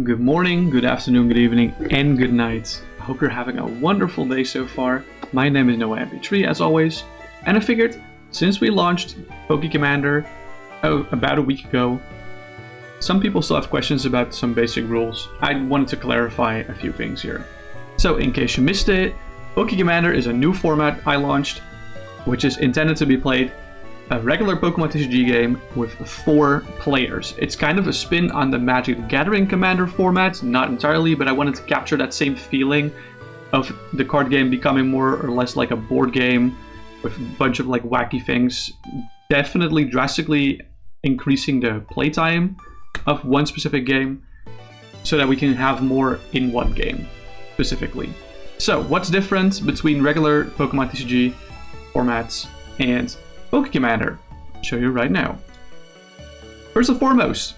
Good morning, good afternoon, good evening, and good night. I hope you're having a wonderful day so far. My name is Noah MP3 as always, and I figured since we launched Poké-Commander about a week ago, some people still have questions about some basic rules. I wanted to clarify a few things here. So in case you missed it, Poké-Commander is a new format I launched, which is intended to be played a regular Pokemon TCG game with 4 players. It's kind of a spin on the Magic the Gathering Commander format, not entirely, but I wanted to capture that same feeling of the card game becoming more or less like a board game with a bunch of like wacky things, definitely drastically increasing the playtime of one specific game so that we can have more in one game specifically. So what's different between regular Pokemon TCG formats and Poké-Commander? I'll show you right now. First and foremost,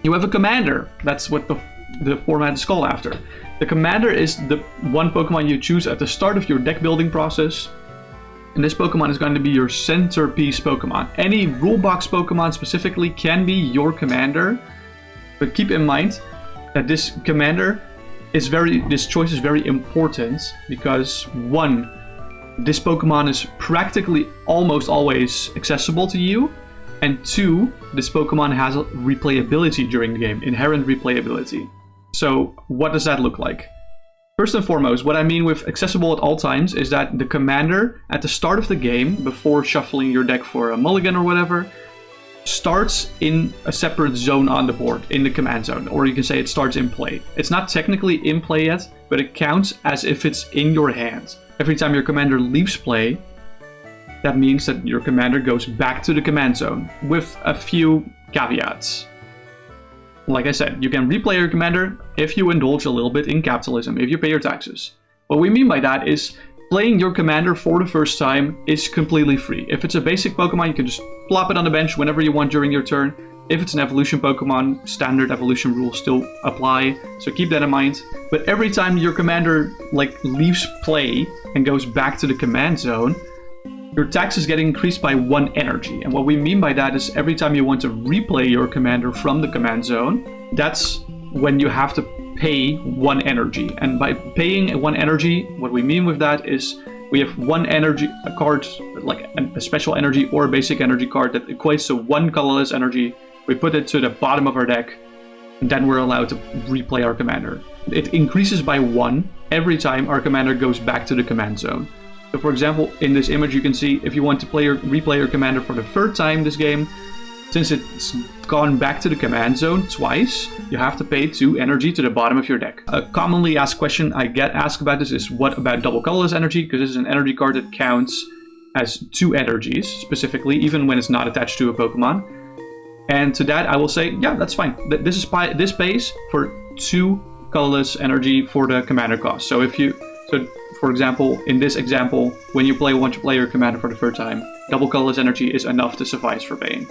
you have a commander. That's what the format is called after. The commander is the one Pokemon you choose at the start of your deck building process. And this Pokemon is going to be your centerpiece Pokemon. Any rule box Pokemon specifically can be your commander. But keep in mind that this commander is this choice is very important because 1, this Pokemon is practically almost always accessible to you, and 2, this Pokemon has replayability during the game, inherent replayability. So what does that look like? First and foremost, what I mean with accessible at all times is that the commander at the start of the game, before shuffling your deck for a mulligan or whatever, starts in a separate zone on the board, in the command zone, or you can say it starts in play. It's not technically in play yet, but it counts as if it's in your hand. Every time your commander leaves play, that means that your commander goes back to the command zone, with a few caveats. Like I said, you can replay your commander if you indulge a little bit in capitalism, if you pay your taxes. What we mean by that is, playing your commander for the first time is completely free. If it's a basic Pokemon, you can just plop it on the bench whenever you want during your turn. If it's an evolution Pokemon, standard evolution rules still apply, so keep that in mind. But every time your commander leaves play and goes back to the command zone, your tax is getting increased by 1 energy. And what we mean by that is every time you want to replay your commander from the command zone, that's when you have to pay 1 energy. And by paying 1 energy, what we mean with that is we have 1 energy card, like a special energy or a basic energy card that equates to 1 colorless energy. We put it to the bottom of our deck, and then we're allowed to replay our commander. It increases by 1 every time our commander goes back to the command zone. So for example, in this image you can see if you want to replay your commander for the 3rd time this game, since it's gone back to the command zone twice, you have to pay 2 energy to the bottom of your deck. A commonly asked question I get asked about this is, what about double colorless energy? Because this is an energy card that counts as 2 energies, specifically, even when it's not attached to a Pokemon. And to that I will say, yeah, that's fine. This pays for 2 colorless energy for the commander cost. So for example, in this example, when you want to play your commander for the 3rd time, double colorless energy is enough to suffice for paying.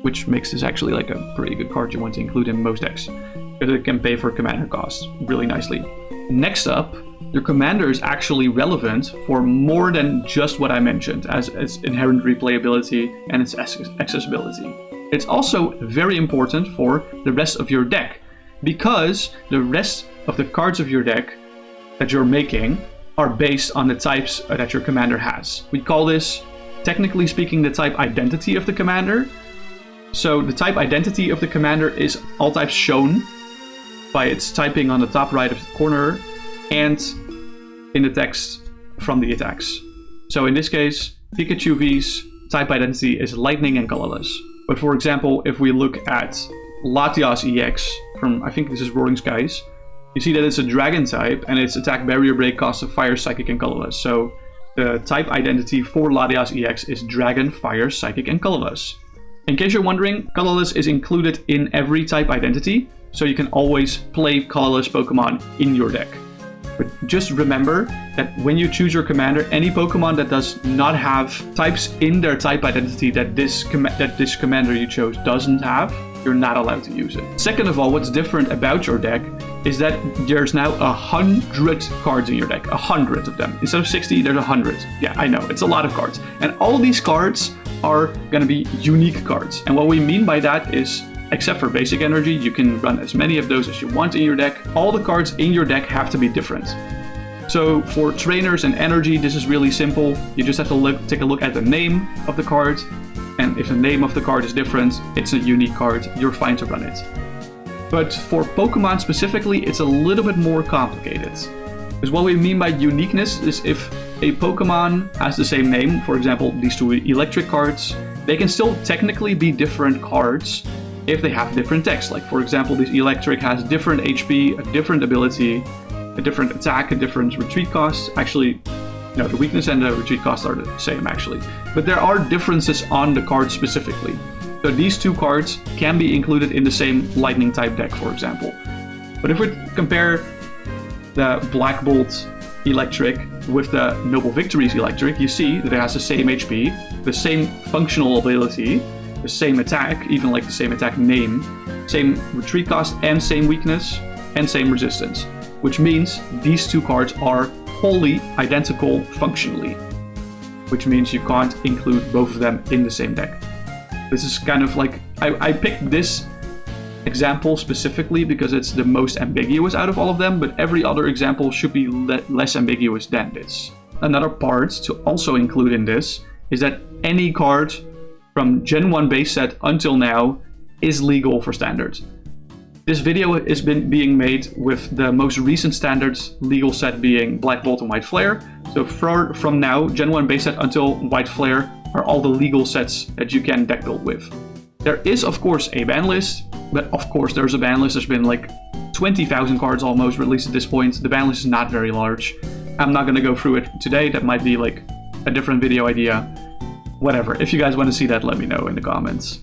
Which makes this actually like a pretty good card you want to include in most decks, because it can pay for commander costs really nicely. Next up, your commander is actually relevant for more than just what I mentioned, as its inherent replayability and its accessibility. It's also very important for the rest of your deck, because the rest of the cards of your deck that you're making are based on the types that your commander has. We call this, technically speaking, the type identity of the commander. So the type identity of the commander is all types shown by its typing on the top right of the corner and in the text from the attacks. So in this case, Pikachu V's type identity is lightning and colorless. But for example, if we look at Latias EX from, I think this is Roaring Skies, you see that it's a dragon type and its attack barrier break costs of fire, psychic, and colorless. So the type identity for Latias EX is dragon, fire, psychic, and colorless. In case you're wondering, colorless is included in every type identity, so you can always play colorless Pokemon in your deck. But just remember that when you choose your commander, any Pokemon that does not have types in their type identity that this commander you chose doesn't have, you're not allowed to use it. Second of all, what's different about your deck is that there's now 100 cards in your deck. 100 of them. Instead of 60, there's 100. Yeah, I know, it's a lot of cards. And all these cards are going to be unique cards. And what we mean by that is except for basic energy. You can run as many of those as you want in your deck. All the cards in your deck have to be different. So for trainers and energy, this is really simple. You just have to take a look at the name of the card, and if the name of the card is different, it's a unique card, you're fine to run it. But for Pokemon specifically, it's a little bit more complicated. Because what we mean by uniqueness is if a Pokemon has the same name, for example, these two electric cards, they can still technically be different cards if they have different text. Like for example, this electric has different HP, a different ability, a different attack, a different retreat cost. Actually, no, the weakness and the retreat costs are the same actually. But there are differences on the card specifically. So these two cards can be included in the same lightning type deck, for example. But if we compare the Black Bolt electric with the Noble Victories electric, you see that it has the same HP, the same functional ability, the same attack, even like the same attack name, same retreat cost and same weakness and same resistance. Which means these two cards are wholly identical functionally. Which means you can't include both of them in the same deck. This is kind of like, I picked this example specifically because it's the most ambiguous out of all of them, but every other example should be less ambiguous than this. Another part to also include in this is that any card from Gen 1 base set until now is legal for standard. This video has been being made with the most recent standards legal set being Black Bolt and White Flare. So from now, Gen 1 base set until White Flare are all the legal sets that you can deck build with. There is of course a ban list, but of course there's a ban list. There's been like 20,000 cards almost released at this point. The ban list is not very large. I'm not going to go through it today. That might be like a different video idea. Whatever. If you guys want to see that, let me know in the comments.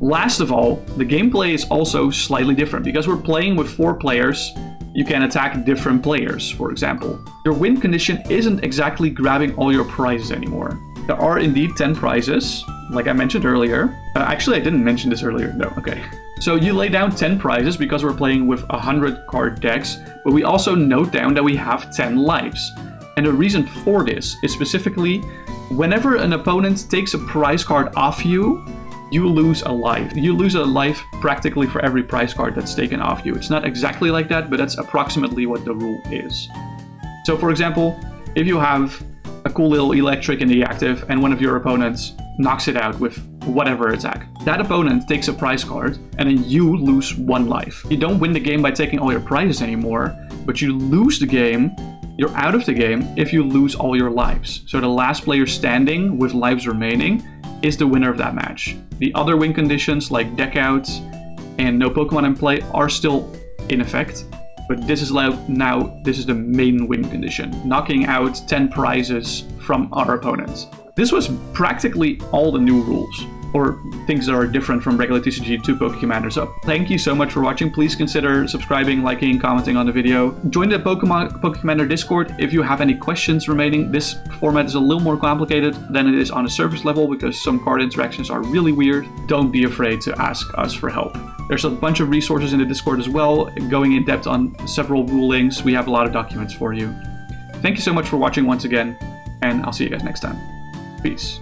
Last of all, the gameplay is also slightly different. Because we're playing with 4 players, you can attack different players, for example. Your win condition isn't exactly grabbing all your prizes anymore. There are indeed 10 prizes, like I mentioned earlier. Actually, I didn't mention this earlier. No, okay. So you lay down 10 prizes because we're playing with 100 card decks, but we also note down that we have 10 lives. And the reason for this is specifically, whenever an opponent takes a prize card off you, you lose a life. You lose a life practically for every prize card that's taken off you. It's not exactly like that, but that's approximately what the rule is. So for example, if you have a cool little electric in the active and one of your opponents knocks it out with whatever attack, that opponent takes a prize card and then you lose 1 life. You don't win the game by taking all your prizes anymore, but you lose the game, you're out of the game if you lose all your lives. So the last player standing with lives remaining is the winner of that match. The other win conditions like deck outs and no Pokemon in play are still in effect, but this is now this is the main win condition, knocking out 10 prizes from our opponents. This was practically all the new rules, or things that are different from regular TCG to Poké-Commander. So thank you so much for watching. Please consider subscribing, liking, commenting on the video. Join the Poké-Commander Discord if you have any questions remaining. This format is a little more complicated than it is on a surface level because some card interactions are really weird. Don't be afraid to ask us for help. There's a bunch of resources in the Discord as well, going in depth on several rulings. We have a lot of documents for you. Thank you so much for watching once again, and I'll see you guys next time. Peace.